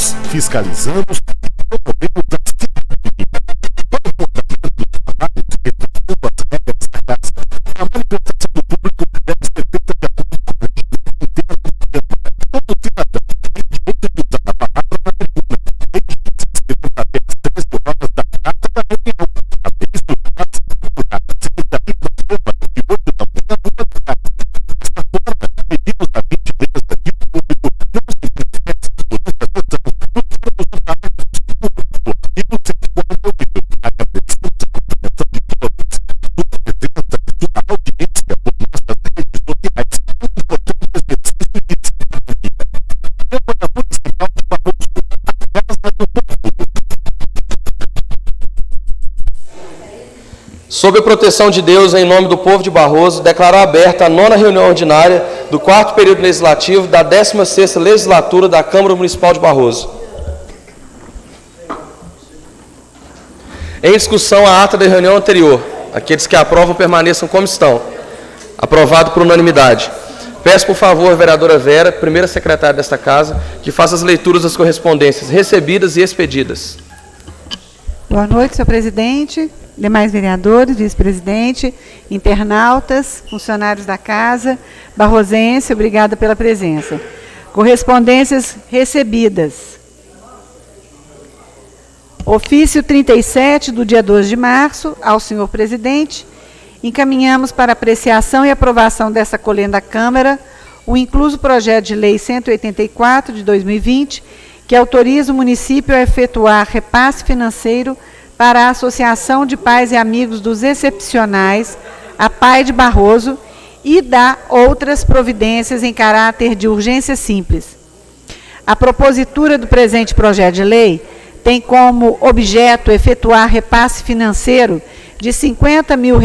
nós fiscalizamos e promovemos a cidadania. Para o fundamento dos trabalhos e respeitando as regras da casa, a manifestação do público deve ser feita de acordo com a lei interna do tema. Todo cidadão tem direito de usar a palavra na tribuna, desde que se inscreva até as 3 horas da data da reunião. A lei estruturada da Secretaria do Tema de 8 da manhã à 1 da tarde. Desta forma, pedimos a gentileza de o público não se manifeste por esta razão nos termos do parágrafo 2º do artigo 148. Agradecemos a compreensão de todos. Nos apresenta sua audiência por nossas redes sociais um importante exercício de cidadania. Câmara Municipal de Barroso, a Casa do Povo. Sob a proteção de Deus, em nome do povo de Barroso, declaro aberta a 9ª reunião ordinária do 4º período legislativo da 16ª legislatura da Câmara Municipal de Barroso. Em discussão a ata da reunião anterior. Aqueles que aprovam permaneçam como estão. Aprovado por unanimidade. Peço, por favor, a vereadora Vera, primeira secretária desta casa, que faça as leituras das correspondências recebidas e expedidas. Boa noite, senhor presidente, demais vereadores, vice-presidente, internautas, funcionários da casa, barrosense, obrigada pela presença. Correspondências recebidas. Ofício 37, do dia 2 de março, ao senhor presidente, encaminhamos para apreciação e aprovação desta colenda da Câmara o incluso projeto de lei 184 de 2020, que autoriza o município a efetuar repasse financeiro para a Associação de Pais e Amigos dos Excepcionais, a PAI de Barroso, e dá outras providências em caráter de urgência simples. A propositura do presente projeto de lei tem como objeto efetuar repasse financeiro de R$50 mil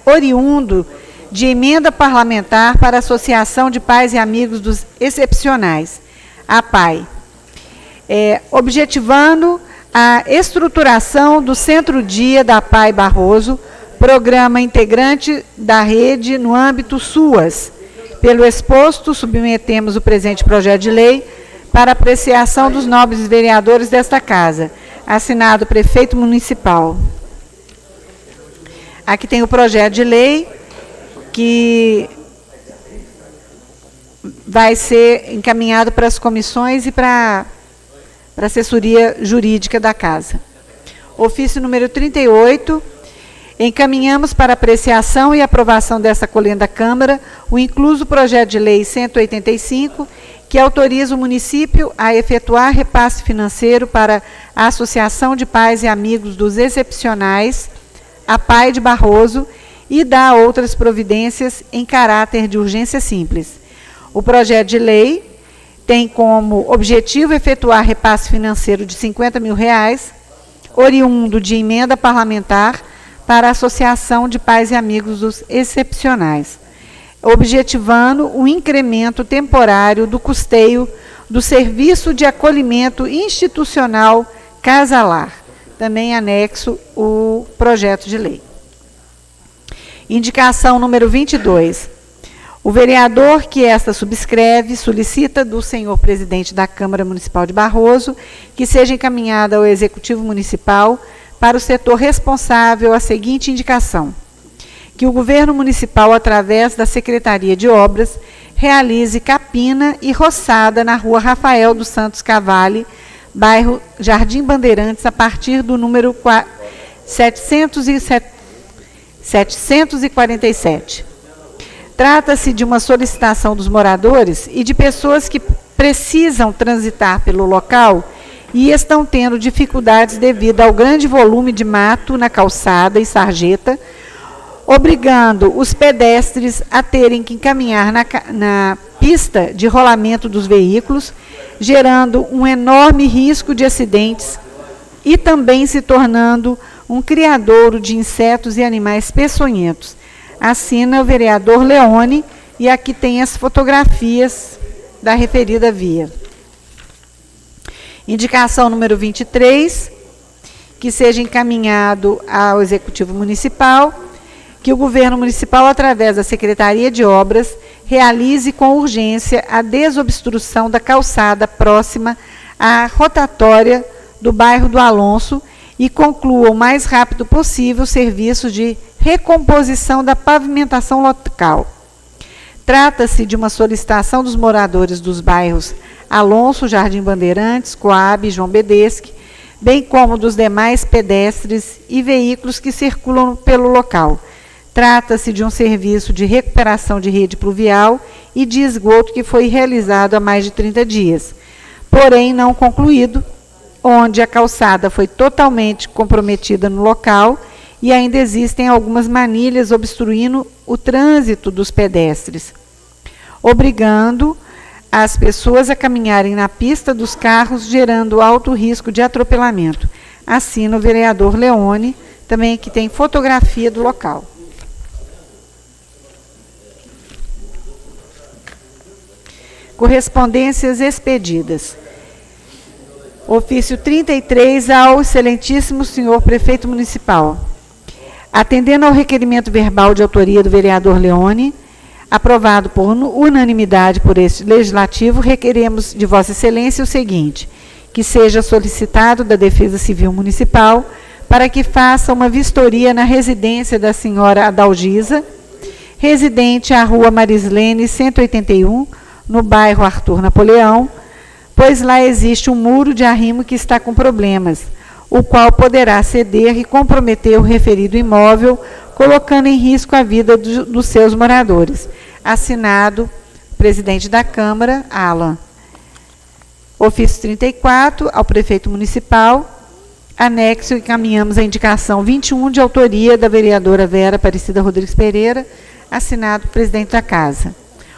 oriundo de emenda parlamentar para a Associação de Pais e Amigos dos Excepcionais, a PAI, objetivando a estruturação do Centro-Dia da PAI Barroso, programa integrante da rede no âmbito SUAS. Pelo exposto, submetemos o presente projeto de lei para apreciação dos nobres vereadores desta casa. Assinado o prefeito municipal. Aqui tem o projeto de lei que vai ser encaminhado para as comissões e para a assessoria jurídica da casa. Ofício número 38, encaminhamos para apreciação e aprovação dessa colenda da Câmara o incluso projeto de lei 185, que autoriza o município a efetuar repasse financeiro para a Associação de Pais e Amigos dos Excepcionais, a PAI de Barroso, e dá outras providências em caráter de urgência simples. O projeto de lei tem como objetivo efetuar repasse financeiro de R$50 mil, oriundo de emenda parlamentar para a Associação de Pais e Amigos dos Excepcionais, objetivando o incremento temporário do custeio do Serviço de Acolhimento Institucional Casa Lar. Também anexo o projeto de lei. Indicação número 22. O vereador que esta subscreve solicita do senhor presidente da Câmara Municipal de Barroso que seja encaminhada ao Executivo Municipal para o setor responsável a seguinte indicação: que o governo municipal, através da Secretaria de Obras, realize capina e roçada na rua Rafael dos Santos Cavalli, bairro Jardim Bandeirantes, a partir do número 747. Trata-se de uma solicitação dos moradores e de pessoas que precisam transitar pelo local e estão tendo dificuldades devido ao grande volume de mato na calçada e sarjeta, obrigando os pedestres a terem que caminhar na pista de rolamento dos veículos, gerando um enorme risco de acidentes e também se tornando um criadouro de insetos e animais peçonhentos. Assina o vereador Leone, e aqui tem as fotografias da referida via. Indicação número 23, que seja encaminhado ao Executivo Municipal, que o Governo Municipal, através da Secretaria de Obras, realize com urgência a desobstrução da calçada próxima a rotatória do bairro do Alonso e conclua o mais rápido possível o serviço de recomposição da pavimentação local. Trata-se de uma solicitação dos moradores dos bairros Alonso, Jardim Bandeirantes, Coab e João Bedesque, bem como dos demais pedestres e veículos que circulam pelo local. Trata-se de um serviço de recuperação de rede pluvial e de esgoto que foi realizado há mais de 30 dias, porém não concluído, onde a calçada foi totalmente comprometida no local e ainda existem algumas manilhas obstruindo o trânsito dos pedestres, obrigando as pessoas a caminharem na pista dos carros, gerando alto risco de atropelamento. Assina o vereador Leone, também que tem fotografia do local. Correspondências expedidas. Ofício 33 ao excelentíssimo senhor prefeito municipal. Atendendo ao requerimento verbal de autoria do vereador Leone, aprovado por unanimidade por este legislativo, requeremos de Vossa Excelência o seguinte: que seja solicitado da Defesa Civil Municipal para que faça uma vistoria na residência da senhora Adalgisa, residente à Rua Marislene 181, no bairro Arthur Napoleão, pois lá existe um muro de arrimo que está com problemas, o qual poderá ceder e comprometer o referido imóvel, colocando em risco a vida dos seus moradores. Assinado, presidente da Câmara, Alan. Ofício 34, ao prefeito municipal. Anexo, encaminhamos a indicação 21, de autoria da vereadora Vera Aparecida Rodrigues Pereira, assinado, presidente da Casa.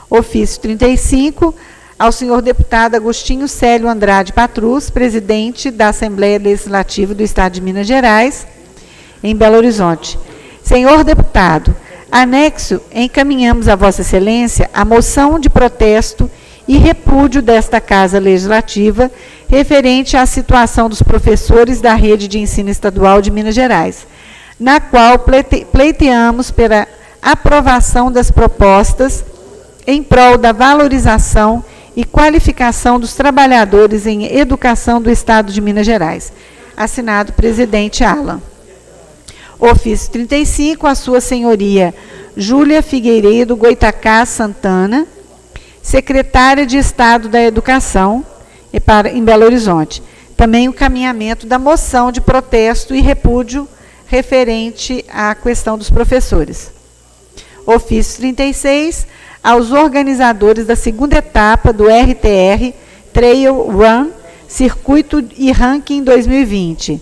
Ofício 35, ao senhor deputado Agostinho Célio Andrade Patrus, presidente da Assembleia Legislativa do Estado de Minas Gerais, em Belo Horizonte. Senhor deputado, anexo, encaminhamos a Vossa Excelência a moção de protesto e repúdio desta Casa Legislativa referente à situação dos professores da Rede de Ensino Estadual de Minas Gerais, na qual pleiteamos pela aprovação das propostas em prol da valorização e qualificação dos trabalhadores em educação do Estado de Minas Gerais. Assinado, presidente Alan. Ofício 35, a sua senhoria Júlia Figueiredo Goitacás Santana, secretária de Estado da Educação, em Belo Horizonte. Também o caminhamento da moção de protesto e repúdio referente à questão dos professores. Ofício 36, aos organizadores da segunda etapa do RTR Trail Run, Circuito e Ranking 2020.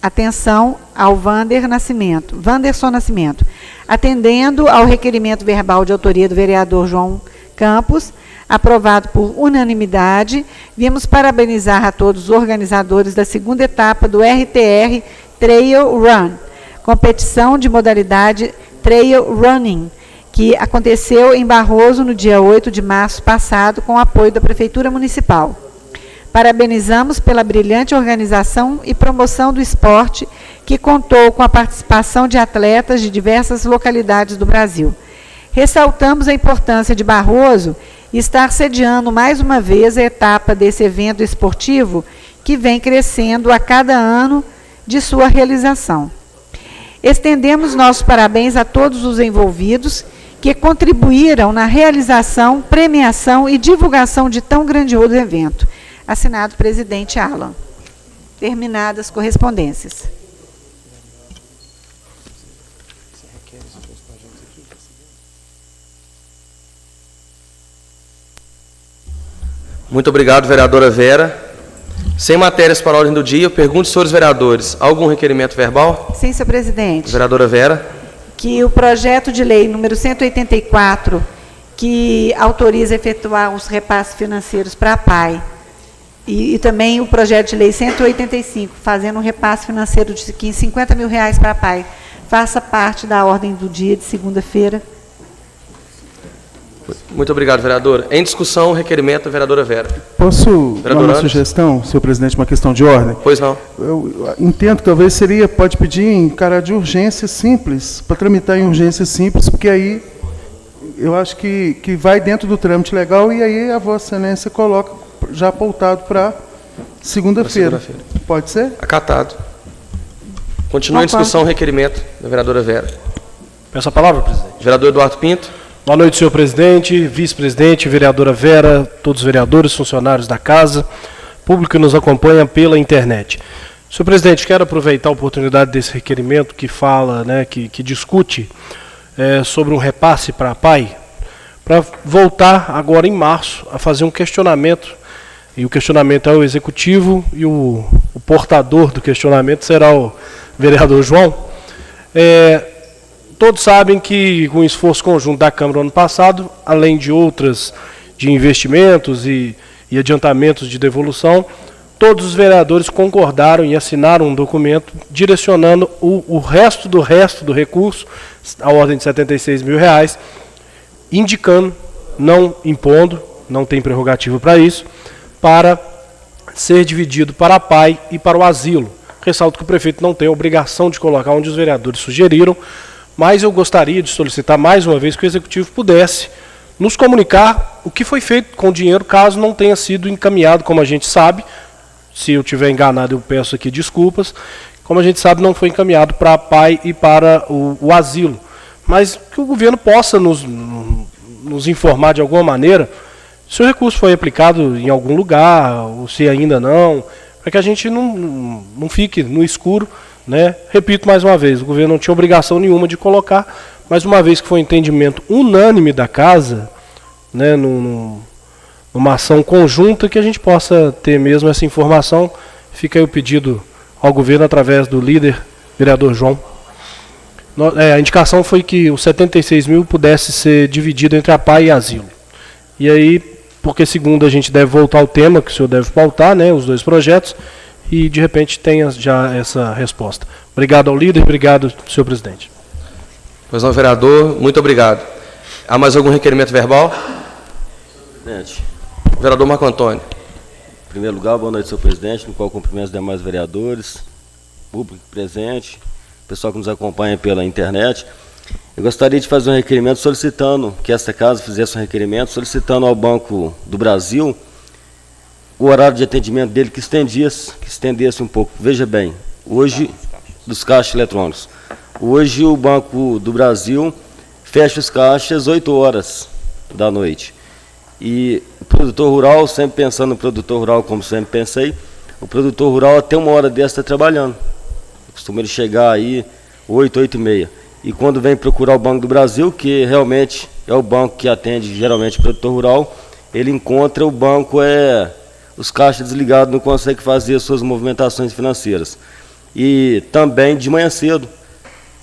Atenção ao Wanderson Nascimento. Atendendo ao requerimento verbal de autoria do vereador João Campos, aprovado por unanimidade, viemos parabenizar a todos os organizadores da segunda etapa do RTR Trail Run, competição de modalidade Trail Running, que aconteceu em Barroso no dia 8 de março passado, com o apoio da Prefeitura Municipal. Parabenizamos pela brilhante organização e promoção do esporte, que contou com a participação de atletas de diversas localidades do Brasil. Ressaltamos a importância de Barroso estar sediando mais uma vez a etapa desse evento esportivo, que vem crescendo a cada ano de sua realização. Estendemos nossos parabéns a todos os envolvidos que contribuíram na realização, premiação e divulgação de tão grandioso evento. Assinado, presidente Alan. Terminadas as correspondências. Muito obrigado, vereadora Vera. Sem matérias para a ordem do dia, eu pergunto, senhores vereadores, algum requerimento verbal? Sim, senhor presidente. Vereadora Vera. Que o projeto de lei número 184, que autoriza efetuar os repasses financeiros para a PAI, e também o projeto de lei 185, fazendo um repasse financeiro de R$50 mil para a PAI, faça parte da ordem do dia de segunda-feira. Muito obrigado, vereador. Em discussão, o requerimento da vereadora Vera. Posso dar uma Anderson? sugestão, senhor presidente, uma questão de ordem? Pois não. Eu entendo que talvez pode pedir em cara de urgência simples, para tramitar em urgência simples, porque aí eu acho que vai dentro do trâmite legal e aí a Vossa Excelência coloca já pautado para Segunda-feira. Pode ser? Acatado. Continua em discussão o requerimento da vereadora Vera. Peço a palavra, presidente. Vereador Eduardo Pinto. Boa noite, senhor presidente, vice-presidente, vereadora Vera, todos os vereadores, funcionários da casa, público que nos acompanha pela internet. Senhor presidente, quero aproveitar a oportunidade desse requerimento que fala, que discute sobre um repasse para a PAI, para voltar agora em março a fazer um questionamento, e o questionamento é o executivo e o portador do questionamento será o vereador João. Todos sabem que com o esforço conjunto da Câmara ano passado, além de outras de investimentos e adiantamentos de devolução, todos os vereadores concordaram e assinaram um documento direcionando o resto do recurso, a ordem de R$76 mil, indicando, não impondo, não tem prerrogativa para isso, para ser dividido para a PAI e para o asilo. Ressalto que o prefeito não tem a obrigação de colocar onde os vereadores sugeriram, mas eu gostaria de solicitar mais uma vez que o Executivo pudesse nos comunicar o que foi feito com o dinheiro, caso não tenha sido encaminhado, como a gente sabe. Se eu estiver enganado, eu peço aqui desculpas. Como a gente sabe, não foi encaminhado para a PAI e para o asilo. Mas que o governo possa nos informar de alguma maneira se o recurso foi aplicado em algum lugar, ou se ainda não, para que a gente não fique no escuro, né? Repito mais uma vez, o governo não tinha obrigação nenhuma de colocar, mas uma vez que foi um entendimento unânime da casa, né, numa ação conjunta, que a gente possa ter mesmo essa informação. Fica aí o pedido ao governo através do líder, vereador João. A indicação foi que os 76 mil pudesse ser dividido entre a PAI e asilo. E aí, porque segundo a gente deve voltar ao tema, que o senhor deve pautar, né, os dois projetos, e de repente tenha já essa resposta. Obrigado ao líder, obrigado, senhor presidente. Pois não, vereador, muito obrigado. Há mais algum requerimento verbal? Presidente. Vereador Marco Antônio. Em primeiro lugar, boa noite, senhor presidente, no qual cumprimento os demais vereadores, público presente, pessoal que nos acompanha pela internet. Eu gostaria de fazer um requerimento solicitando que esta casa fizesse um requerimento, solicitando ao Banco do Brasil o horário de atendimento dele que estendesse um pouco. Veja bem, hoje, dos caixas eletrônicos, hoje o Banco do Brasil fecha os caixas às 8 horas da noite. E o produtor rural, sempre pensando no produtor rural como sempre pensei, o produtor rural até uma hora dessa está trabalhando. Costuma ele chegar aí 8, 8h30. E quando vem procurar o Banco do Brasil, que realmente é o banco que atende geralmente o produtor rural, ele encontra o banco, os caixas desligados, não consegue fazer as suas movimentações financeiras. E também de manhã cedo,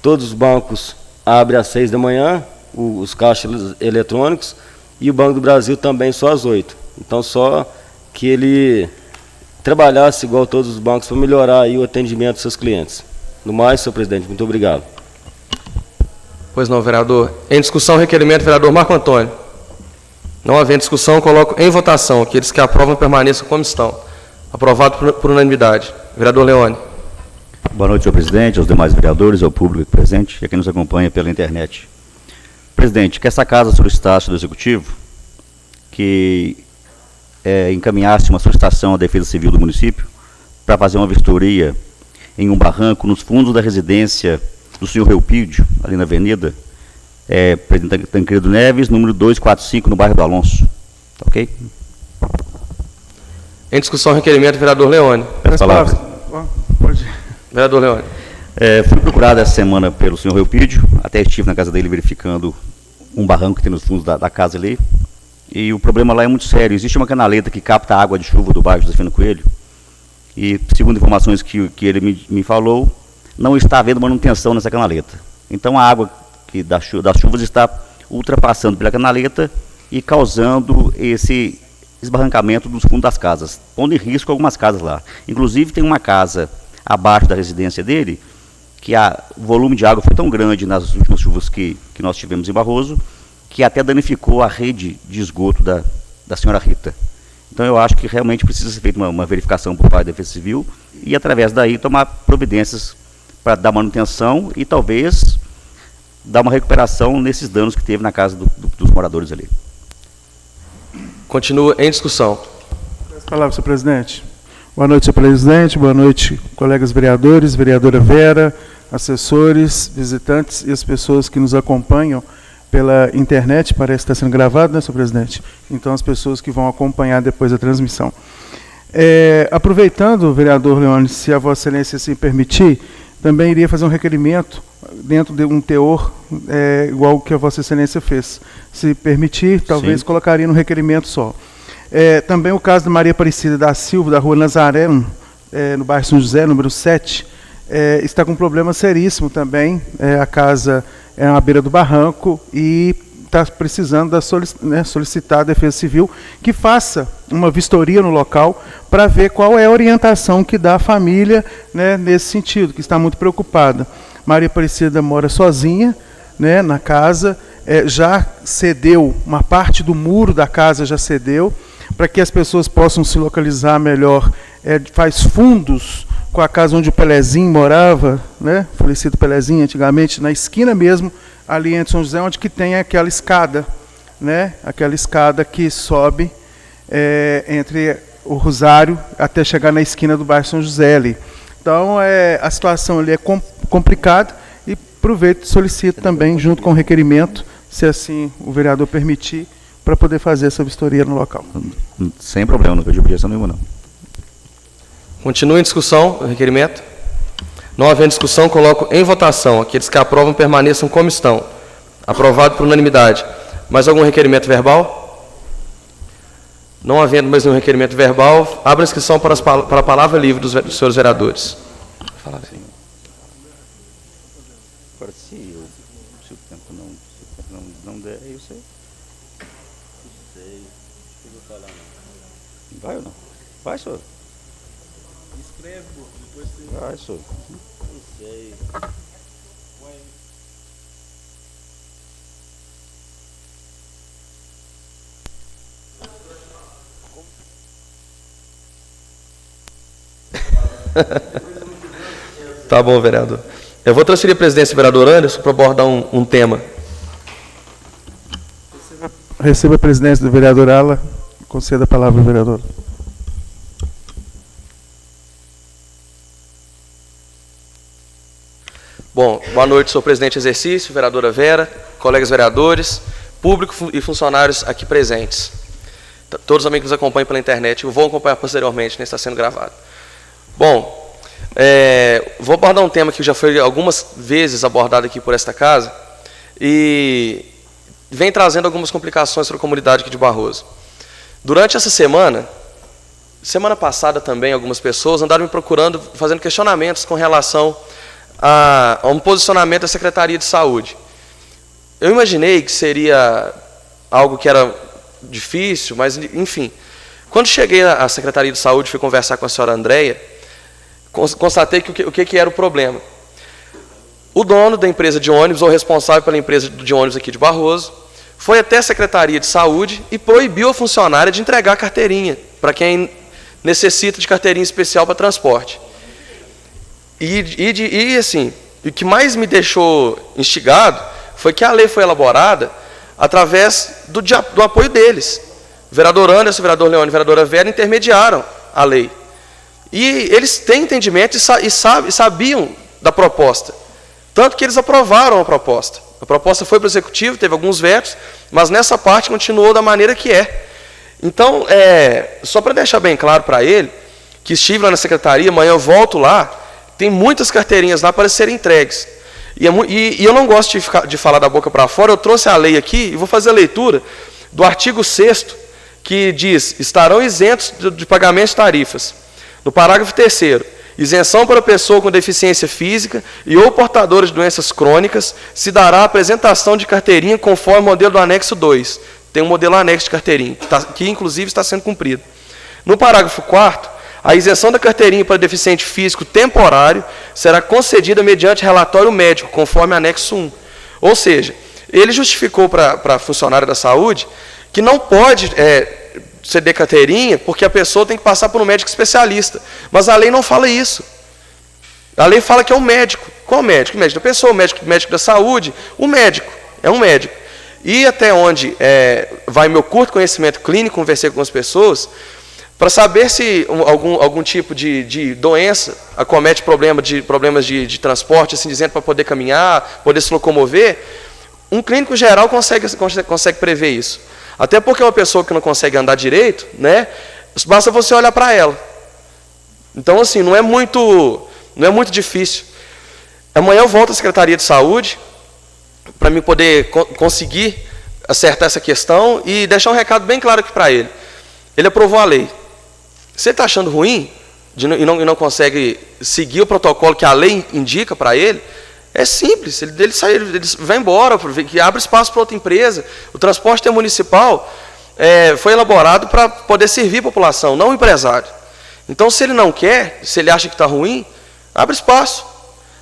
todos os bancos abrem às 6 da manhã, os caixas eletrônicos, e o Banco do Brasil também só às 8. Então, só que ele trabalhasse igual todos os bancos para melhorar aí o atendimento dos seus clientes. No mais, senhor presidente, muito obrigado. Pois não, vereador. Em discussão, requerimento, vereador Marco Antônio. Não havendo discussão, coloco em votação. Aqueles que aprovam permaneçam como estão. Aprovado por unanimidade. Vereador Leone. Boa noite, senhor presidente, aos demais vereadores, ao público presente e a quem nos acompanha pela internet. Presidente, que essa casa solicitasse do Executivo que encaminhasse uma solicitação à Defesa Civil do município para fazer uma vistoria em um barranco nos fundos da residência do senhor Reupídio, ali na avenida Presidente Tancredo Neves, número 245, no bairro do Alonso. Tá ok? Em discussão, requerimento, vereador Leone. Peço palavras. Pode. Vereador Leone. Fui procurado essa semana pelo senhor Reupídio, até estive na casa dele verificando um barranco que tem nos fundos da casa ali, e o problema lá é muito sério. Existe uma canaleta que capta a água de chuva do bairro Josefino Coelho, e segundo informações que ele me falou, não está havendo manutenção nessa canaleta. Então a água das chuvas está ultrapassando pela canaleta e causando esse esbarrancamento dos fundos das casas, pondo em risco algumas casas lá. Inclusive tem uma casa abaixo da residência dele, que o volume de água foi tão grande nas últimas chuvas que nós tivemos em Barroso, que até danificou a rede de esgoto da senhora Rita. Então eu acho que realmente precisa ser feita uma verificação por parte da Defesa Civil e através daí tomar providências para dar manutenção e talvez dar uma recuperação nesses danos que teve na casa dos moradores ali. Continua em discussão. Peço palavra, senhor presidente. Boa noite, senhor presidente. Boa noite, colegas vereadores, vereadora Vera, assessores, visitantes e as pessoas que nos acompanham pela internet. Parece que está sendo gravado, né, senhor presidente? Então, as pessoas que vão acompanhar depois da transmissão. Aproveitando, vereador Leone, se a Vossa Excelência se permitir, também iria fazer um requerimento dentro de um teor igual o que a Vossa Excelência fez. Se permitir, talvez colocaria no requerimento só. Também o caso da Maria Aparecida da Silva, da rua Nazaré, no bairro São José, número 7, está com um problema seríssimo também. A casa é à beira do barranco e está precisando solicitar a Defesa Civil que faça uma vistoria no local para ver qual é a orientação que dá à família, né, nesse sentido, que está muito preocupada. Maria Aparecida mora sozinha, né, na casa, já cedeu, uma parte do muro da casa já cedeu, para que as pessoas possam se localizar melhor, faz fundos com a casa onde o Pelezinho morava, né, falecido Pelezinho antigamente, na esquina mesmo, ali entre São José, onde que tem aquela escada, né, aquela escada que sobe entre o Rosário até chegar na esquina do bairro São José ali. Então, a situação ali é complicada e aproveito e solicito também, junto com o requerimento, se assim o vereador permitir, para poder fazer essa vistoria no local. Sem problema, não vejo objeção nenhuma, não. Continua em discussão o requerimento. Não havendo discussão, coloco em votação. Aqueles que aprovam permaneçam como estão. Aprovado por unanimidade. Mais algum requerimento verbal? Não havendo mais nenhum requerimento verbal, abro a inscrição para a palavra livre dos senhores vereadores. Agora, se o tempo não der, eu sei. Vai ou não? Vai, senhor. Escreve, depois você... Vai, senhor. Não sei. Tá bom, vereador. Eu vou transferir a presidência do vereador Anderson para abordar um tema. Receba a presidência do vereador Ala. Conceda a palavra ao vereador. Bom, boa noite, senhor presidente em exercício, vereadora Vera, colegas vereadores, público e funcionários aqui presentes. Todos os amigos que nos acompanham pela internet, eu vou acompanhar posteriormente, né, está sendo gravado. Bom, vou abordar um tema que já foi algumas vezes abordado aqui por esta casa e vem trazendo algumas complicações para a comunidade aqui de Barroso. Durante essa semana passada também, algumas pessoas andaram me procurando, fazendo questionamentos com relação a um posicionamento da Secretaria de Saúde. Eu imaginei que seria algo que era difícil, mas, enfim. Quando cheguei à Secretaria de Saúde, fui conversar com a senhora Andréia, constatei que o que era o problema. O dono da empresa de ônibus, ou responsável pela empresa de ônibus aqui de Barroso, foi até a Secretaria de Saúde e proibiu a funcionária de entregar a carteirinha para quem necessita de carteirinha especial para transporte. E assim, o que mais me deixou instigado foi que a lei foi elaborada através do apoio deles. O vereador Anderson, o vereador Leone e a vereadora Vera intermediaram a lei. E eles têm entendimento e sabiam da proposta. Tanto que eles aprovaram a proposta. A proposta foi para o Executivo, teve alguns vetos, mas nessa parte continuou da maneira que é. Então, só para deixar bem claro para ele, que estive lá na Secretaria, amanhã eu volto lá, tem muitas carteirinhas lá para serem entregues. E eu não gosto de falar da boca para fora, eu trouxe a lei aqui e vou fazer a leitura do artigo 6º, que diz: estarão isentos de pagamento de tarifas. No parágrafo 3º, isenção para pessoa com deficiência física e ou portadora de doenças crônicas se dará a apresentação de carteirinha conforme o modelo do anexo 2. Tem um modelo anexo de carteirinha, que inclusive está sendo cumprido. No parágrafo 4º, a isenção da carteirinha para deficiente físico temporário será concedida mediante relatório médico, conforme anexo 1. Ou seja, ele justificou para a funcionária da saúde que não pode ceder carteirinha porque a pessoa tem que passar por um médico especialista. Mas a lei não fala isso. A lei fala que é um médico. Qual médico? O médico da pessoa, o médico da saúde. O médico. É um médico. E até onde vai meu curto conhecimento clínico, conversei com as pessoas, para saber se algum tipo de doença acomete problemas de transporte, assim dizendo, para poder caminhar, poder se locomover. Um clínico geral consegue prever isso. Até porque uma pessoa que não consegue andar direito, né, basta você olhar para ela. Então, assim, não é muito difícil. Amanhã eu volto à Secretaria de Saúde para mim poder conseguir acertar essa questão e deixar um recado bem claro aqui para ele. Ele aprovou a lei. Se ele está achando ruim e não consegue seguir o protocolo que a lei indica para ele, é simples. Ele vai embora, que abre espaço para outra empresa. O transporte municipal foi elaborado para poder servir a população, não o empresário. Então, se ele não quer, se ele acha que está ruim, abre espaço.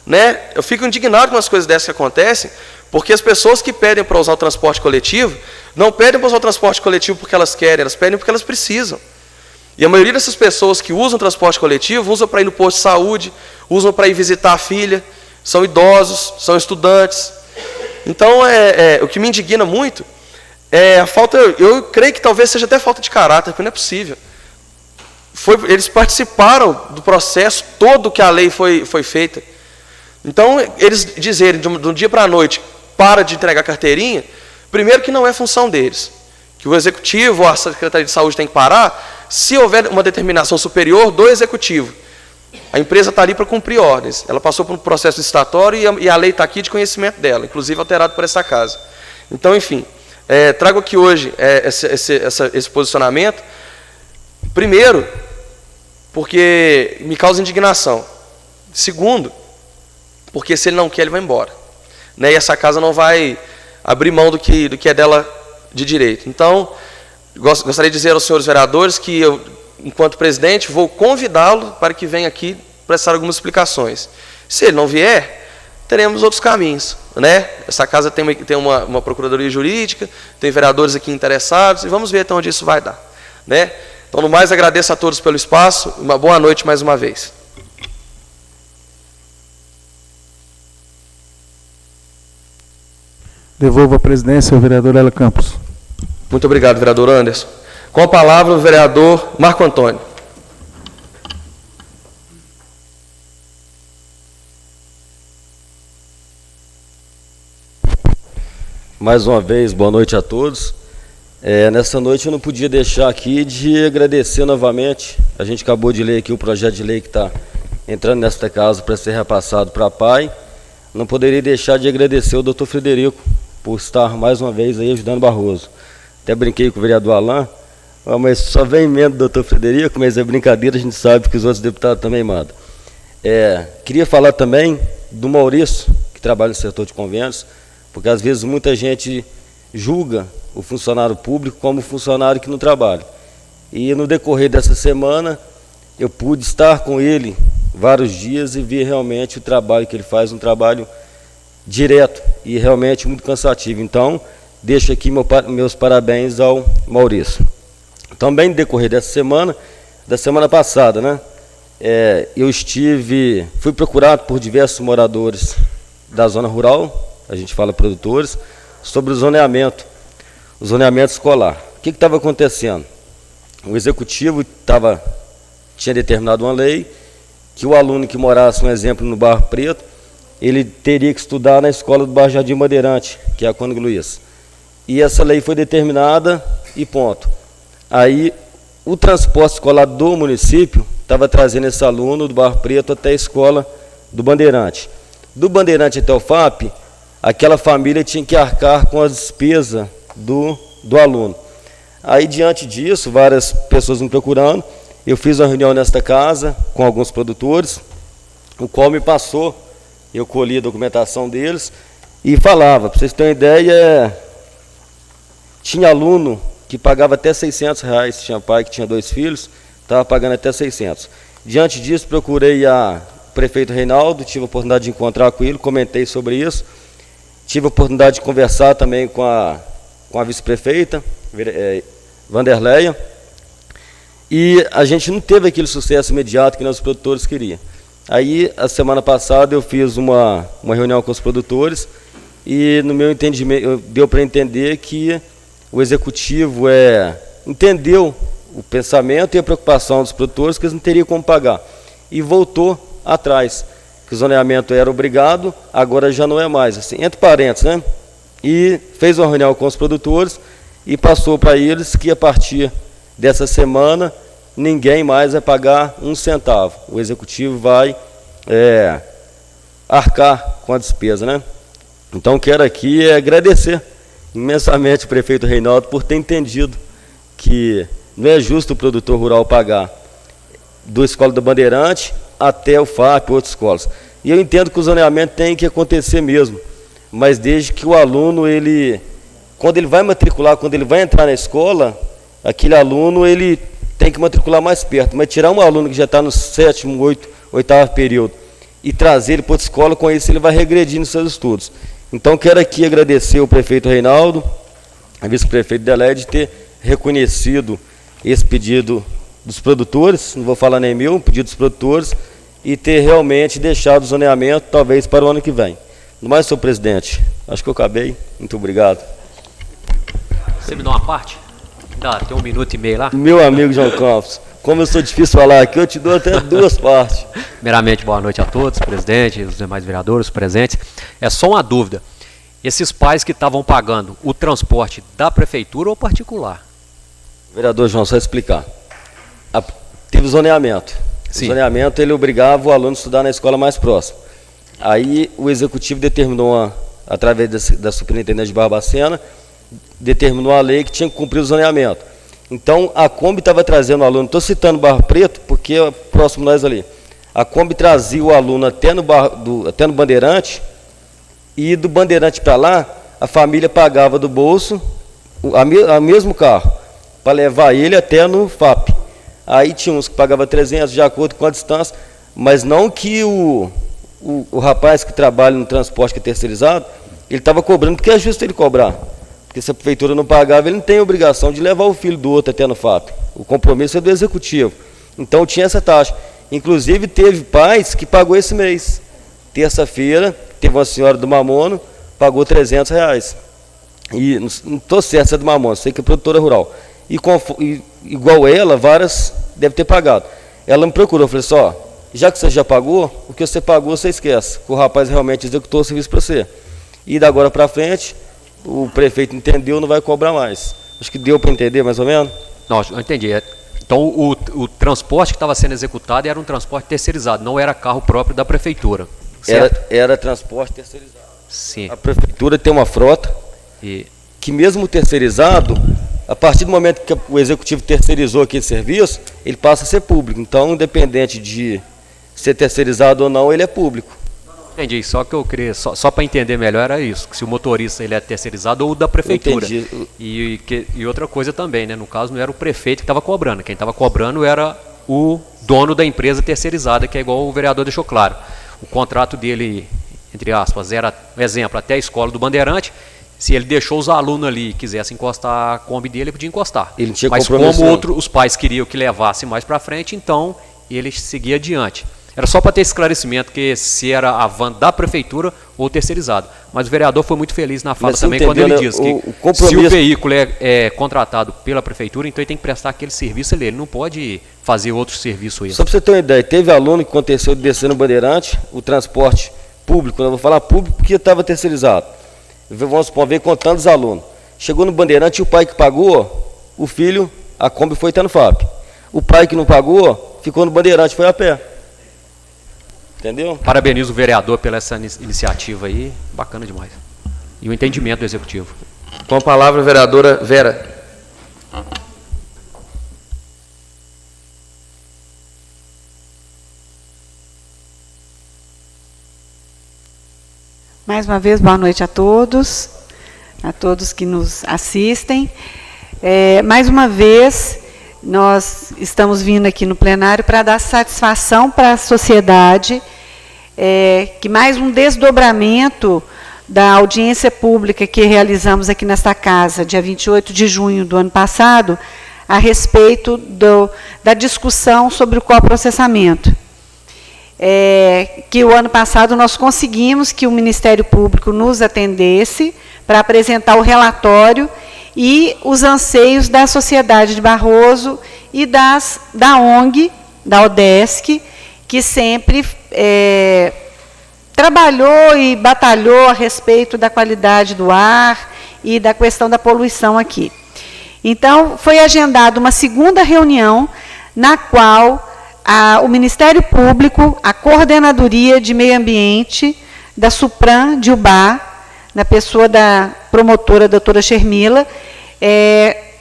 Né? Eu fico indignado com as coisas dessas que acontecem, porque as pessoas que pedem para usar o transporte coletivo, não pedem para usar o transporte coletivo porque elas querem, elas pedem porque elas precisam. E a maioria dessas pessoas que usam o transporte coletivo, usam para ir no posto de saúde, usam para ir visitar a filha, são idosos, são estudantes. Então, o que me indigna muito é a falta, eu creio que talvez seja até falta de caráter, porque não é possível. Eles participaram do processo todo que a lei foi feita. Então, eles dizerem de um dia para a noite, para de entregar carteirinha, primeiro que não é função deles. Que o executivo ou a Secretaria de Saúde tem que parar, se houver uma determinação superior do executivo. A empresa está ali para cumprir ordens. Ela passou por um processo licitatório e a lei está aqui de conhecimento dela, inclusive alterado por essa casa. Então, enfim, trago aqui hoje esse posicionamento. Primeiro, porque me causa indignação. Segundo, porque se ele não quer, ele vai embora. Né? E essa casa não vai abrir mão do que é dela de direito. Então, gostaria de dizer aos senhores vereadores que eu, enquanto presidente, vou convidá-lo para que venha aqui prestar algumas explicações. Se ele não vier, teremos outros caminhos. Né? Essa casa tem uma procuradoria jurídica, tem vereadores aqui interessados, e vamos ver até onde isso vai dar. Né? Então, no mais, agradeço a todos pelo espaço, uma boa noite mais uma vez. Devolvo a presidência ao vereador Hélio Campos. Muito obrigado, vereador Anderson. Com a palavra, o vereador Marco Antônio. Mais uma vez, boa noite a todos. Nessa noite eu não podia deixar aqui de agradecer novamente. A gente acabou de ler aqui o projeto de lei que está entrando nesta casa para ser repassado para a PAI. Não poderia deixar de agradecer ao doutor Frederico por estar mais uma vez aí ajudando Barroso. Até brinquei com o vereador Alain, mas só vem emenda do doutor Frederico, mas é brincadeira, a gente sabe que os outros deputados também mandam. Queria falar também do Maurício, que trabalha no setor de convênios, porque às vezes muita gente julga o funcionário público como funcionário que não trabalha. E no decorrer dessa semana, eu pude estar com ele vários dias e ver realmente o trabalho que ele faz, um trabalho direto e realmente muito cansativo. Então, deixo aqui meus parabéns ao Maurício. Também no decorrer dessa semana, da semana passada, né, fui procurado por diversos moradores da zona rural, a gente fala produtores, sobre o zoneamento escolar. O que estava acontecendo? O executivo tinha determinado uma lei que o aluno que morasse, um exemplo, no Barro Preto, ele teria que estudar na escola do Bairro Jardim Bandeirante, que é a Cônigo Luiz. E essa lei foi determinada e ponto. Aí, o transporte escolar do município estava trazendo esse aluno do Barro Preto até a escola do Bandeirante. Do Bandeirante até o FAP, aquela família tinha que arcar com as despesas do aluno. Aí, diante disso, várias pessoas me procurando, eu fiz uma reunião nesta casa com alguns produtores, o qual me passou, eu colhi a documentação deles e falava, para vocês terem uma ideia, tinha aluno que pagava até R$600, tinha pai que tinha 2 filhos, estava pagando até 600. Diante disso, procurei o prefeito Reinaldo, tive a oportunidade de encontrar com ele, comentei sobre isso, tive a oportunidade de conversar também com a vice-prefeita, Vanderleia, e a gente não teve aquele sucesso imediato que nós produtores queríamos. Aí, a semana passada, eu fiz uma reunião com os produtores e, no meu entendimento, deu para entender que o executivo entendeu o pensamento e a preocupação dos produtores que eles não teriam como pagar. E voltou atrás, que o zoneamento era obrigado, agora já não é mais, assim, entre parênteses, né? E fez uma reunião com os produtores e passou para eles que a partir dessa semana ninguém mais vai pagar um centavo. O executivo vai arcar com a despesa, né? Então quero aqui agradecer imensamente o prefeito Reinaldo por ter entendido que não é justo o produtor rural pagar do Escola do Bandeirante até o FAP e outras escolas. E eu entendo que o zoneamento tem que acontecer mesmo, mas desde que o aluno, quando ele vai matricular, quando ele vai entrar na escola, aquele aluno ele tem que matricular mais perto. Mas tirar um aluno que já está no 7º, 8º período e trazer ele para outra escola, com isso ele vai regredir nos seus estudos. Então quero aqui agradecer o prefeito Reinaldo, a vice-prefeito Delé, de ter reconhecido esse pedido dos produtores, não vou falar nem meu, pedido dos produtores, e ter realmente deixado o zoneamento, talvez, para o ano que vem. No mais, senhor presidente, acho que eu acabei. Muito obrigado. Você me dá uma parte? Tem 1 minuto e meio lá. Meu amigo João Campos, como eu sou difícil falar aqui, eu te dou até 2 partes. Primeiramente, boa noite a todos, presidente, os demais vereadores, presentes. É só uma dúvida. Esses pais que estavam pagando o transporte da prefeitura ou particular? Vereador João, só explicar. Teve zoneamento. Sim. O zoneamento, ele obrigava o aluno a estudar na escola mais próxima. Aí o executivo determinou, através da superintendente de Barbacena, determinou a lei que tinha que cumprir o zoneamento. Então, a Kombi estava trazendo o aluno, estou citando Barro Preto, porque é próximo nós ali. A Kombi trazia o aluno até no Bandeirante, e do Bandeirante para lá, a família pagava do bolso o mesmo carro, para levar ele até no FAP. Aí tinha uns que pagavam 300 de acordo com a distância, mas não que o rapaz que trabalha no transporte que é terceirizado, ele estava cobrando, porque é justo ele cobrar. Porque se a prefeitura não pagava, ele não tem a obrigação de levar o filho do outro até no FAP. O compromisso é do executivo. Então tinha essa taxa. Inclusive teve pais que pagou esse mês. Terça-feira, teve uma senhora do Mamono, pagou R$300. E não estou certo se é do Mamono, sei que é produtora rural. E igual ela, várias deve ter pagado. Ela me procurou, falei assim, já que você já pagou, o que você pagou você esquece, que o rapaz realmente executou o serviço para você. E da agora para frente, o prefeito entendeu, não vai cobrar mais. Acho que deu para entender mais ou menos? Não, eu entendi. Então, o transporte que estava sendo executado era um transporte terceirizado, não era carro próprio da prefeitura, certo? Era transporte terceirizado. Sim. A prefeitura tem uma frota que mesmo terceirizado, a partir do momento que o executivo terceirizou aquele serviço, ele passa a ser público. Então, independente de ser terceirizado ou não, ele é público. Entendi, só que eu queria, só para entender melhor era isso, que se o motorista ele é terceirizado ou da prefeitura. Entendi. E outra coisa também, né? No caso não era o prefeito que estava cobrando, quem estava cobrando era o dono da empresa terceirizada, que é igual o vereador deixou claro. O contrato dele, entre aspas, era, exemplo, até a escola do Bandeirante. Se ele deixou os alunos ali e quisesse encostar a Kombi dele, ele podia encostar. Ele tinha Mas compromisso. como os pais queriam que levasse mais para frente, então ele seguia adiante. Era só para ter esclarecimento que se era a van da prefeitura ou terceirizado. Mas o vereador foi muito feliz na fala também quando ele diz que se o veículo é contratado pela prefeitura, então ele tem que prestar aquele serviço ali. Ele não pode fazer outro serviço. Só para você ter uma ideia, teve aluno que aconteceu de descer no Bandeirante, o transporte público, eu vou falar público porque estava terceirizado. Vamos supor, veio contando os alunos. Chegou no Bandeirante e o pai que pagou, o filho, a Kombi foi até no FAP. O pai que não pagou, ficou no Bandeirante, foi a pé. Entendeu? Parabenizo o vereador pela essa iniciativa aí, bacana demais. E o entendimento do executivo. Com a palavra, a vereadora Vera. Mais uma vez, boa noite a todos que nos assistem. Mais uma vez, nós estamos vindo aqui no plenário para dar satisfação para a sociedade, que mais um desdobramento da audiência pública que realizamos aqui nesta casa, dia 28 de junho do ano passado, a respeito da discussão sobre o coprocessamento. Que o ano passado nós conseguimos que o Ministério Público nos atendesse para apresentar o relatório e os anseios da sociedade de Barroso e da ONG, da ODESC, que sempre trabalhou e batalhou a respeito da qualidade do ar e da questão da poluição aqui. Então, foi agendada uma segunda reunião, na qual o Ministério Público, a Coordenadoria de Meio Ambiente da SUPRAM de Ubá, na pessoa da promotora doutora Shermila,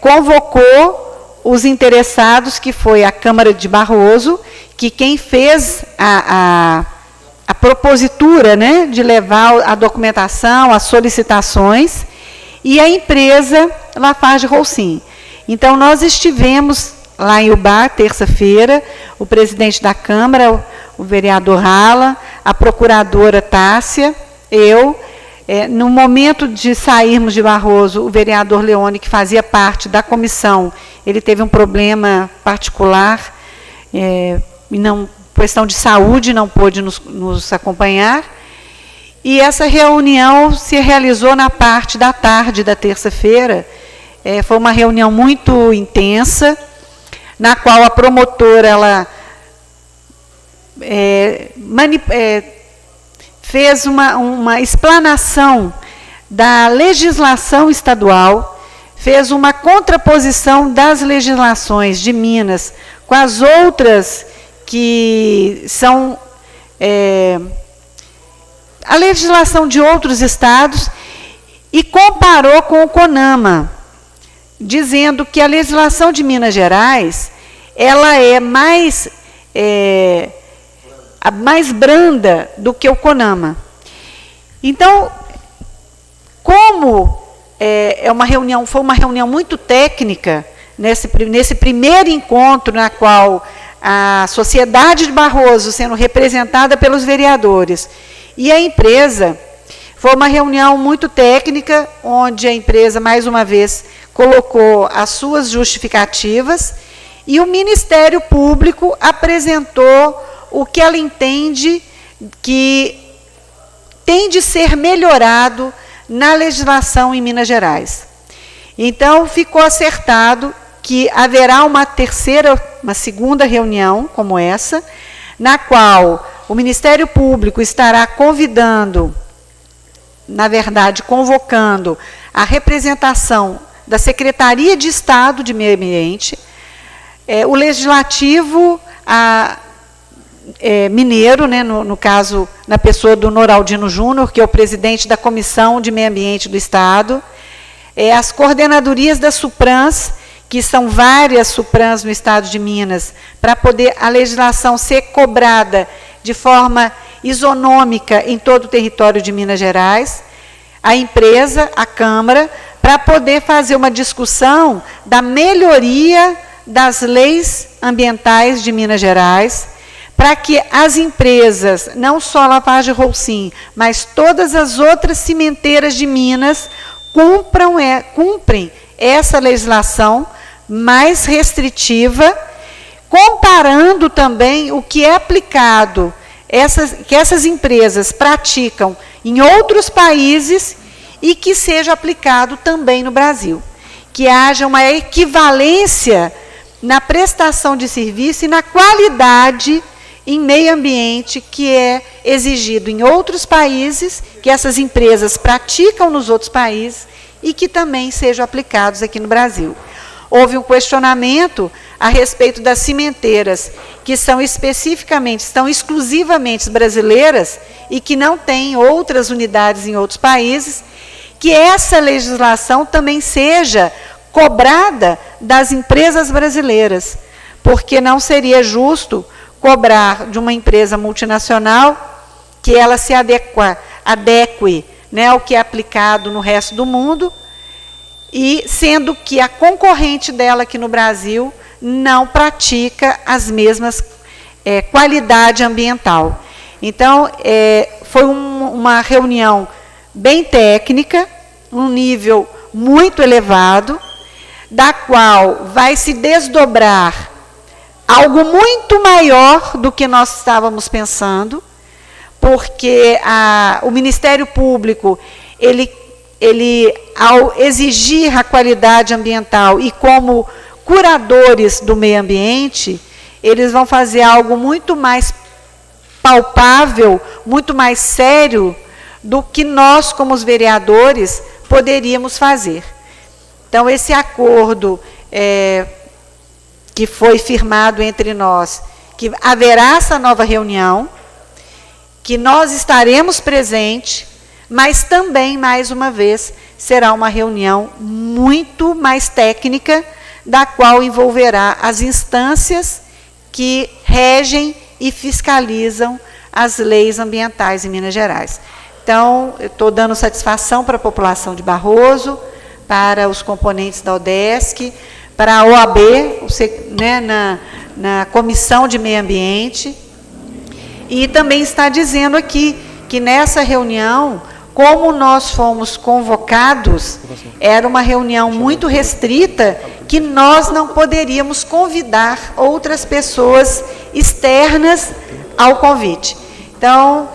convocou os interessados, que foi a Câmara de Barroso, que quem fez a propositura, né, de levar a documentação, as solicitações, e a empresa Lafarge-Holcim. Então, nós estivemos lá em Ubá, terça-feira, o presidente da Câmara, o vereador Rala, a procuradora Tássia, eu. No momento de sairmos de Barroso, o vereador Leone, que fazia parte da comissão, ele teve um problema particular, questão de saúde, não pôde nos acompanhar. E essa reunião se realizou na parte da tarde da terça-feira. Foi uma reunião muito intensa, na qual a promotora ela fez uma explanação da legislação estadual, fez uma contraposição das legislações de Minas com as outras que são a legislação de outros estados, e comparou com o CONAMA, dizendo que a legislação de Minas Gerais ela é mais branda do que o CONAMA. Então, como foi uma reunião muito técnica, nesse primeiro encontro, na qual a sociedade de Barroso, sendo representada pelos vereadores, e a empresa, foi uma reunião muito técnica, onde a empresa, mais uma vez, colocou as suas justificativas, e o Ministério Público apresentou o que ela entende que tem de ser melhorado na legislação em Minas Gerais. Então, ficou acertado que haverá uma segunda reunião como essa, na qual o Ministério Público estará convidando, na verdade, convocando a representação da Secretaria de Estado de Meio Ambiente, o Legislativo mineiro, né, no caso, na pessoa do Noraldino Júnior, que é o presidente da Comissão de Meio Ambiente do Estado, as coordenadorias das SUPRANs, que são várias SUPRANs no Estado de Minas, para poder a legislação ser cobrada de forma isonômica em todo o território de Minas Gerais, a empresa, a Câmara, para poder fazer uma discussão da melhoria das leis ambientais de Minas Gerais, para que as empresas, não só a Lafarge-Holcim, mas todas as outras cimenteiras de Minas, cumprem essa legislação mais restritiva, comparando também o que é aplicado, que essas empresas praticam em outros países e que seja aplicado também no Brasil. Que haja uma equivalência na prestação de serviço e na qualidade em meio ambiente que é exigido em outros países, que essas empresas praticam nos outros países e que também sejam aplicados aqui no Brasil. Houve um questionamento a respeito das cimenteiras, que estão exclusivamente brasileiras e que não têm outras unidades em outros países, que essa legislação também seja cobrada das empresas brasileiras, porque não seria justo cobrar de uma empresa multinacional que ela se adeque, né, ao que é aplicado no resto do mundo, e sendo que a concorrente dela aqui no Brasil não pratica as mesmas qualidade ambiental. Então, foi uma reunião bem técnica, um nível muito elevado, da qual vai se desdobrar algo muito maior do que nós estávamos pensando, porque o Ministério Público, ele ao exigir a qualidade ambiental e como curadores do meio ambiente, eles vão fazer algo muito mais palpável, muito mais sério do que nós, como os vereadores, poderíamos fazer. Então, esse acordo que foi firmado entre nós, que haverá essa nova reunião, que nós estaremos presentes, mas também, mais uma vez, será uma reunião muito mais técnica, da qual envolverá as instâncias que regem e fiscalizam as leis ambientais em Minas Gerais. Então, eu estou dando satisfação para a população de Barroso, para os componentes da UDESC, para a OAB, né, na Comissão de Meio Ambiente, e também está dizendo aqui que nessa reunião, como nós fomos convocados, era uma reunião muito restrita, que nós não poderíamos convidar outras pessoas externas ao convite. Então,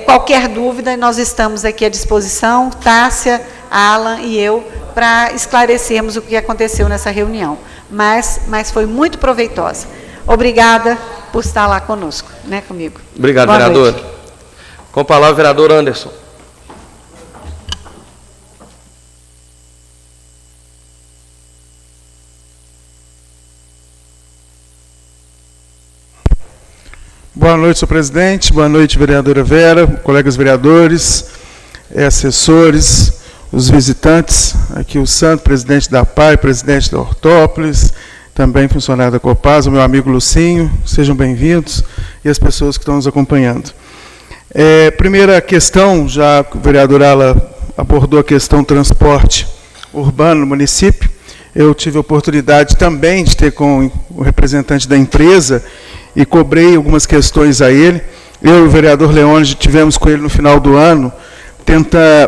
qualquer dúvida, nós estamos aqui à disposição, Tássia, Alan e eu, para esclarecermos o que aconteceu nessa reunião. Mas foi muito proveitosa. Obrigada por estar lá conosco, né, comigo. Obrigado, Boa vereador. noite. Com a palavra, o vereador Anderson. Boa noite, senhor presidente. Boa noite, vereadora Vera, colegas vereadores, assessores, os visitantes, aqui o Santo, presidente da PAI, presidente da Hortópolis, também funcionário da Copasa, o meu amigo Lucinho, sejam bem-vindos, e as pessoas que estão nos acompanhando. Primeira questão, já o vereador Ala abordou a questão do transporte urbano no município. Eu tive a oportunidade também de ter com o representante da empresa e cobrei algumas questões a ele. Eu e o vereador Leônidas tivemos com ele no final do ano,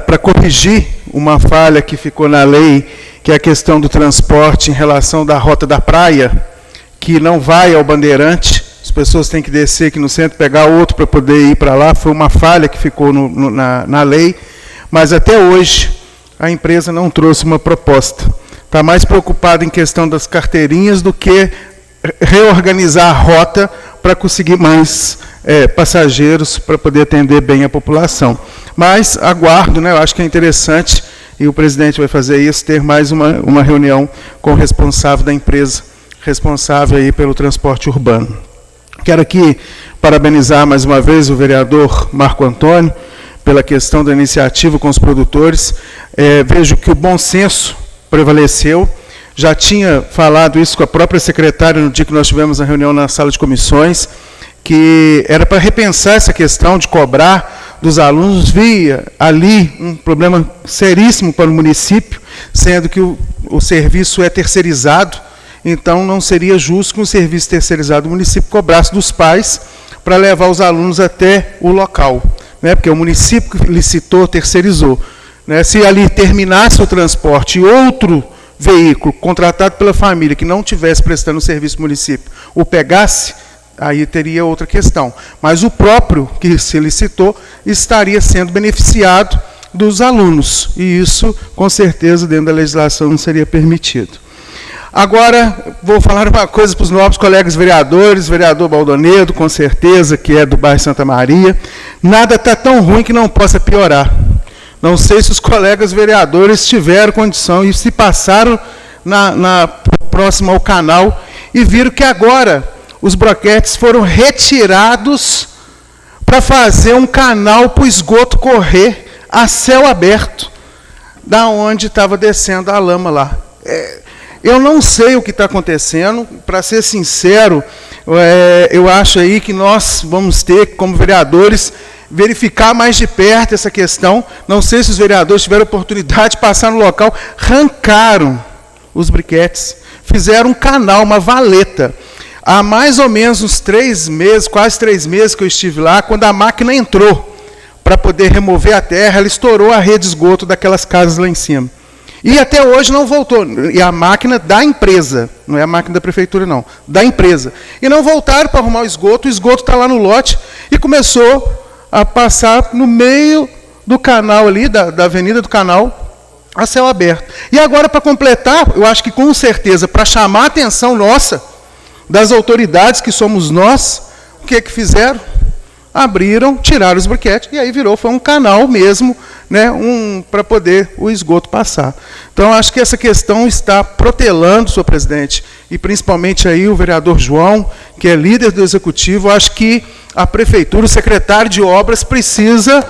para corrigir uma falha que ficou na lei, que é a questão do transporte em relação da Rota da Praia, que não vai ao Bandeirante, as pessoas têm que descer aqui no centro, pegar outro para poder ir para lá. Foi uma falha que ficou na lei, mas até hoje a empresa não trouxe uma proposta. Está mais preocupada em questão das carteirinhas do que reorganizar a rota para conseguir mais passageiros para poder atender bem a população. Mas aguardo, né, eu acho que é interessante, e o presidente vai fazer isso, ter mais uma reunião com o responsável da empresa, responsável aí pelo transporte urbano. Quero aqui parabenizar mais uma vez o vereador Marco Antônio pela questão da iniciativa com os produtores. Vejo que o bom senso prevaleceu. Já tinha falado isso com a própria secretária no dia que nós tivemos a reunião na sala de comissões, que era para repensar essa questão de cobrar dos alunos. Via ali um problema seríssimo para o município, sendo que o serviço é terceirizado, então não seria justo que um serviço terceirizado do município cobrasse dos pais para levar os alunos até o local, né? Porque o município que licitou, terceirizou, né? Se ali terminasse o transporte e outro veículo contratado pela família que não estivesse prestando o serviço do município o pegasse, aí teria outra questão. Mas o próprio que se licitou estaria sendo beneficiado dos alunos, e isso, com certeza, dentro da legislação não seria permitido. Agora, vou falar uma coisa para os novos colegas vereadores, vereador Baldonedo, com certeza, que é do bairro Santa Maria. Nada está tão ruim que não possa piorar. Não sei se os colegas vereadores tiveram condição e se passaram na próxima ao canal e viram que agora os broquetes foram retirados para fazer um canal para o esgoto correr a céu aberto, da onde estava descendo a lama lá. Eu não sei o que está acontecendo, para ser sincero, eu acho aí que nós vamos ter, como vereadores, verificar mais de perto essa questão. Não sei se os vereadores tiveram oportunidade de passar no local, arrancaram os briquetes, fizeram um canal, uma valeta. Há mais ou menos uns 3 meses, quase 3 meses que eu estive lá, quando a máquina entrou para poder remover a terra, ela estourou a rede de esgoto daquelas casas lá em cima. E até hoje não voltou. E a máquina da empresa, não é a máquina da prefeitura, não, da empresa. E não voltaram para arrumar o esgoto está lá no lote, e começou a passar no meio do canal ali, da avenida do canal, a céu aberto. E agora, para completar, eu acho que com certeza, para chamar a atenção nossa, das autoridades que somos nós, o que fizeram? Abriram, tiraram os briquetes, e aí foi um canal mesmo, né, para poder o esgoto passar. Então, acho que essa questão está protelando, senhor presidente, e principalmente aí o vereador João, que é líder do executivo, acho que a prefeitura, o secretário de obras, precisa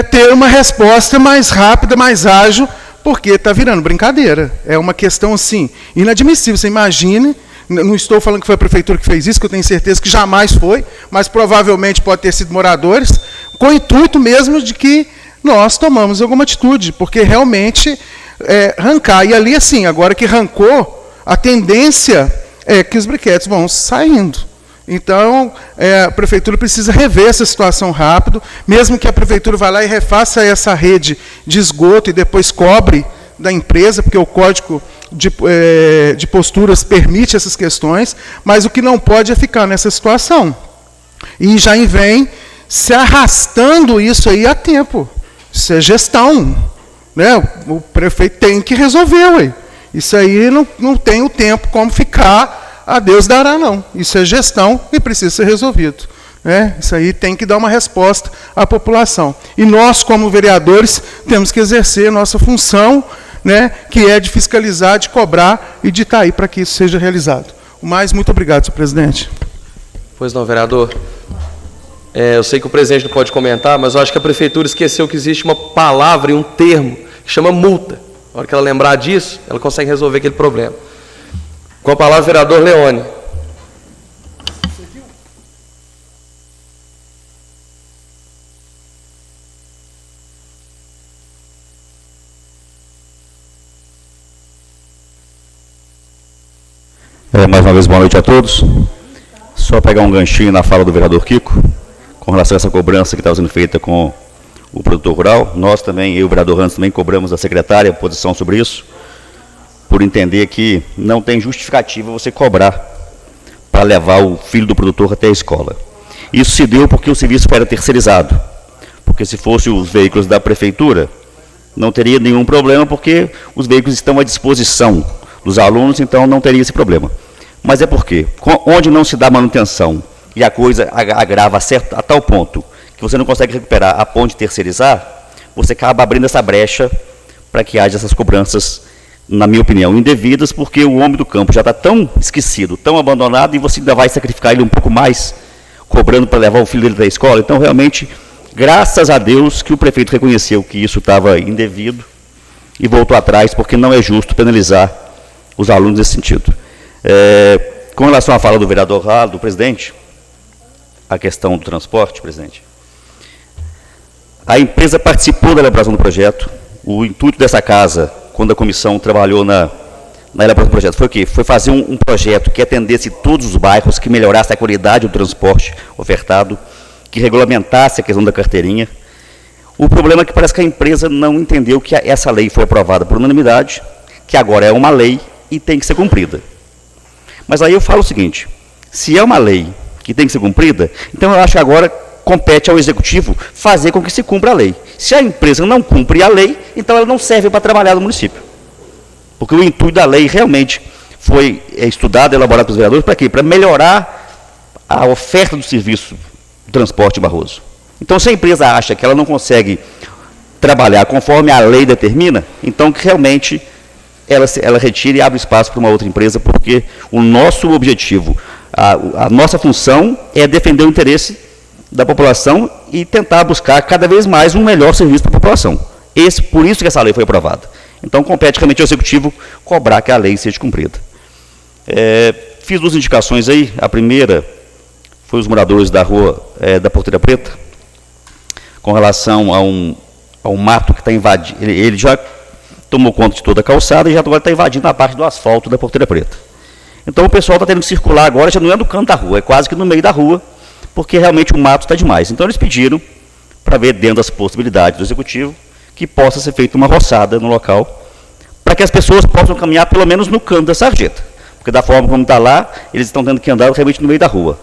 ter uma resposta mais rápida, mais ágil, porque está virando brincadeira. É uma questão, assim, inadmissível. Você imagine, não estou falando que foi a prefeitura que fez isso, que eu tenho certeza que jamais foi, mas provavelmente pode ter sido moradores, com o intuito mesmo de que nós tomamos alguma atitude, porque realmente arrancar. E ali, assim, agora que arrancou, a tendência é que os briquetes vão saindo. Então, a prefeitura precisa rever essa situação rápido, mesmo que a prefeitura vá lá e refaça essa rede de esgoto e depois cobre da empresa, porque o código de posturas permite essas questões, mas o que não pode é ficar nessa situação. E já vem se arrastando isso aí há tempo. Isso é gestão, né? O prefeito tem que resolver, ué. Isso aí não tem o tempo como ficar, a Deus dará, não. Isso é gestão e precisa ser resolvido. Né? Isso aí tem que dar uma resposta à população. E nós, como vereadores, temos que exercer a nossa função, né, que é de fiscalizar, de cobrar e de estar aí para que isso seja realizado. Muito obrigado, senhor presidente. Pois não, vereador. Eu sei que o presidente não pode comentar, mas eu acho que a prefeitura esqueceu que existe uma palavra e um termo que chama multa. Na hora que ela lembrar disso, ela consegue resolver aquele problema. Com a palavra, o vereador Leone. Mais uma vez, boa noite a todos. Só pegar um ganchinho na fala do vereador Kiko, com relação a essa cobrança que está sendo feita com o produtor rural. Nós também, eu e o vereador Hans, também cobramos da secretária a posição sobre isso, por entender que não tem justificativa você cobrar para levar o filho do produtor até a escola. Isso se deu porque o serviço era terceirizado, porque se fosse os veículos da prefeitura, não teria nenhum problema, porque os veículos estão à disposição dos alunos, então não teria esse problema. Mas é porque, onde não se dá manutenção e a coisa agrava a tal ponto que você não consegue recuperar a ponte terceirizar, você acaba abrindo essa brecha para que haja essas cobranças, na minha opinião, indevidas, porque o homem do campo já está tão esquecido, tão abandonado, e você ainda vai sacrificar ele um pouco mais, cobrando para levar o filho dele da escola. Então, realmente, graças a Deus que o prefeito reconheceu que isso estava indevido e voltou atrás, porque não é justo penalizar os alunos nesse sentido. Com relação à fala do vereador do presidente, a questão do transporte, presidente, a empresa participou da elaboração do projeto. O intuito dessa casa, quando a comissão trabalhou na elaboração do projeto, foi o quê? Foi fazer um projeto que atendesse todos os bairros, que melhorasse a qualidade do transporte ofertado, que regulamentasse a questão da carteirinha. O problema é que parece que a empresa não entendeu que essa lei foi aprovada por unanimidade, que agora é uma lei e tem que ser cumprida. Mas aí eu falo o seguinte: se é uma lei que tem que ser cumprida, então eu acho que agora compete ao executivo fazer com que se cumpra a lei. Se a empresa não cumpre a lei, então ela não serve para trabalhar no município. Porque o intuito da lei realmente foi estudado, elaborado pelos vereadores, para quê? Para melhorar a oferta do serviço do transporte Barroso. Então, se a empresa acha que ela não consegue trabalhar conforme a lei determina, então que realmente ela retire e abre espaço para uma outra empresa, porque o nosso objetivo, a nossa função é defender o interesse da população e tentar buscar cada vez mais um melhor serviço para a população. Por isso que essa lei foi aprovada. Então, compete realmente ao executivo cobrar que a lei seja cumprida. Fiz duas indicações aí. A primeira foi os moradores da rua da Porteira Preta, com relação a um mato que está invadindo. Ele já tomou conta de toda a calçada e já está invadindo a parte do asfalto da Porteira Preta. Então, o pessoal está tendo que circular agora, já não é no canto da rua, é quase que no meio da rua, porque realmente o mato está demais. Então, eles pediram, para ver dentro das possibilidades do executivo, que possa ser feita uma roçada no local, para que as pessoas possam caminhar pelo menos no canto da sarjeta. Porque da forma como está lá, eles estão tendo que andar realmente no meio da rua.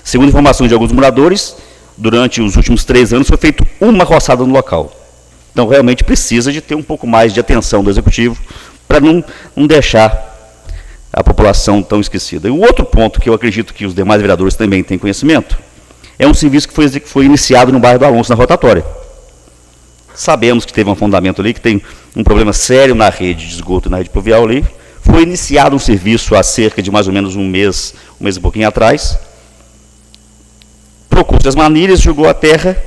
Segundo informações de alguns moradores, durante os últimos 3 anos foi feita uma roçada no local. Então, realmente precisa de ter um pouco mais de atenção do Executivo para não deixar a população tão esquecida. E o outro ponto que eu acredito que os demais vereadores também têm conhecimento é um serviço que foi iniciado no bairro do Alonso, na rotatória. Sabemos que teve um afundamento ali, que tem um problema sério na rede de esgoto, na rede pluvial ali. Foi iniciado um serviço há cerca de mais ou menos um mês e pouquinho atrás. Procurou as manilhas, jogou a terra,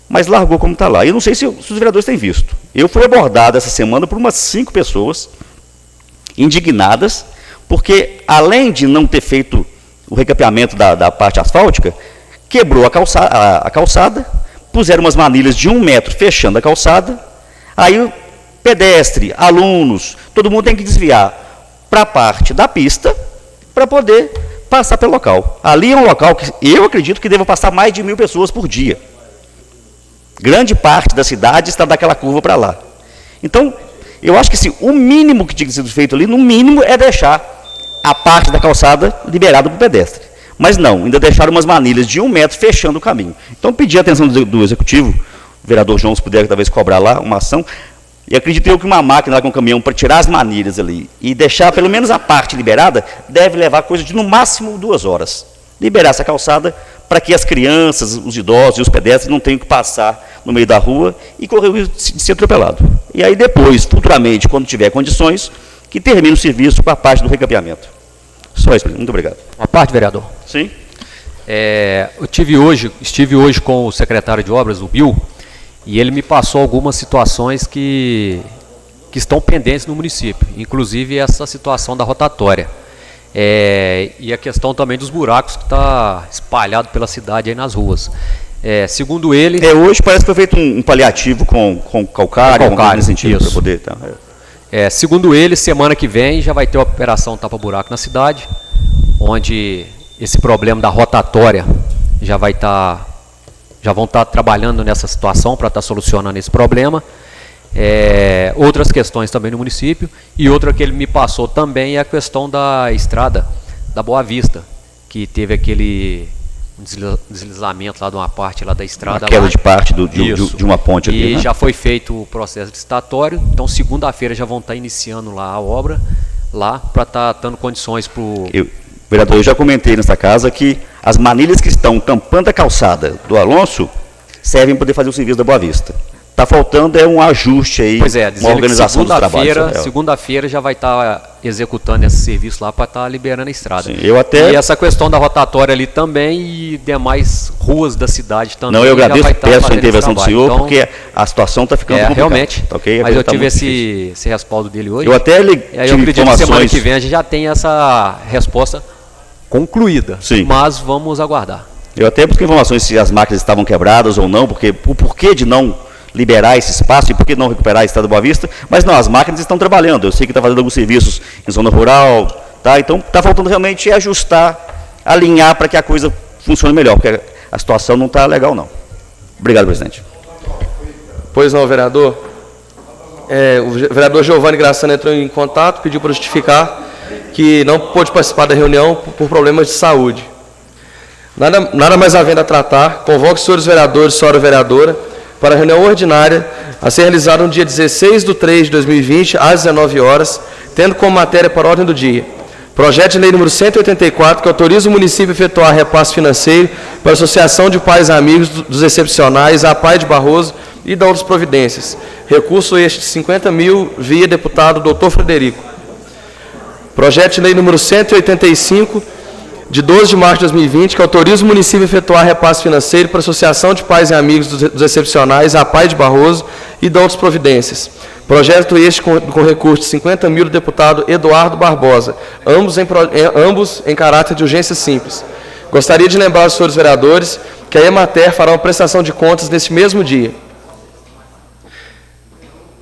mas largou como está lá. Eu não sei se os vereadores têm visto. Eu fui abordado essa semana por umas 5 pessoas indignadas, porque além de não ter feito o recapeamento da parte asfáltica, quebrou a calçada, puseram umas manilhas de 1 metro fechando a calçada, aí o pedestre, alunos, todo mundo tem que desviar para a parte da pista para poder passar pelo local. Ali é um local que eu acredito que deva passar mais de 1.000 pessoas por dia. Grande parte da cidade está daquela curva para lá. Então, eu acho que assim, o mínimo que tinha sido feito ali, no mínimo, é deixar a parte da calçada liberada para o pedestre. Mas não, ainda deixaram umas manilhas de 1 metro fechando o caminho. Então, pedi a atenção do Executivo, o vereador João, se puder talvez cobrar lá uma ação, e acredito eu que uma máquina lá com um caminhão para tirar as manilhas ali e deixar pelo menos a parte liberada, deve levar coisa de no máximo 2 horas. Liberar essa calçada para que as crianças, os idosos e os pedestres não tenham que passar no meio da rua e correr o risco de ser atropelado. E aí depois, futuramente, quando tiver condições, que termine o serviço com a parte do recapeamento. Só isso, muito obrigado. Uma parte, vereador. Sim. Eu estive hoje com o secretário de obras, o Bill, e ele me passou algumas situações que estão pendentes no município, inclusive essa situação da rotatória. E a questão também dos buracos que está espalhado pela cidade aí nas ruas. Segundo ele... hoje parece que foi feito um paliativo com calcário, nesse sentido, para poder... Tá, segundo ele, semana que vem já vai ter a operação tapa-buraco na cidade, onde esse problema da rotatória já vão estar trabalhando nessa situação para estar solucionando esse problema. Outras questões também no município, e outra que ele me passou também é a questão da estrada da Boa Vista, que teve aquele deslizamento lá de uma parte lá da estrada. Uma queda de parte de uma ponte aqui. E já foi feito o processo licitatório, então segunda-feira já vão estar iniciando lá a obra, lá para estar dando condições para o... Vereador, eu já comentei nessa casa que as manilhas que estão tampando a calçada do Alonso servem para poder fazer o serviço da Boa Vista. Está faltando um ajuste aí, uma organização dos trabalhos. Segunda-feira já vai estar executando esse serviço lá para estar liberando a estrada. Sim, e essa questão da rotatória ali também e demais ruas da cidade também. Não, eu agradeço, peço a intervenção do senhor, então, porque a situação está ficando complicada. Realmente, tá, okay? Mas eu tive esse respaldo dele hoje. Eu até eu acredito que semana que vem a gente já tem essa resposta concluída. Sim. Mas vamos aguardar. Eu até busquei informações se as máquinas estavam quebradas ou não, porque o porquê de não liberar esse espaço e por que não recuperar a estrada Boa Vista, mas não, as máquinas estão trabalhando, eu sei que está fazendo alguns serviços em zona rural, tá? Então está faltando realmente ajustar, alinhar para que a coisa funcione melhor, porque a situação não está legal não. Obrigado, presidente. Pois não, vereador. O vereador Giovanni Graçano entrou em contato, pediu para justificar que não pôde participar da reunião por problemas de saúde. Nada mais havendo a tratar, convoco os senhores vereadores e senhora vereadora para a reunião ordinária a ser realizada no dia 16/3/2020, às 19 horas, tendo como matéria para a ordem do dia projeto de lei número 184, que autoriza o município a efetuar repasse financeiro para a Associação de Pais e Amigos dos Excepcionais, a Pai de Barroso e da outras providências. Recurso este de 50 mil via deputado Dr. Frederico. Projeto de lei número 185, de 12 de março de 2020, que autoriza o município a efetuar repasse financeiro para a Associação de Pais e Amigos dos Excepcionais, a Pai de Barroso e de outras providências. Projeto este com recurso de 50 mil do deputado Eduardo Barbosa, ambos em caráter de urgência simples. Gostaria de lembrar aos senhores vereadores que a Emater fará uma prestação de contas neste mesmo dia.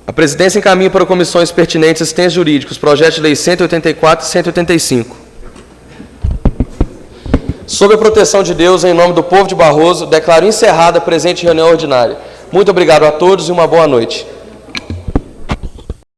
A presidência encaminha para comissões pertinentes assistentes jurídicos, projeto de lei 184 e 185. Sob a proteção de Deus, em nome do povo de Barroso, declaro encerrada a presente reunião ordinária. Muito obrigado a todos e uma boa noite.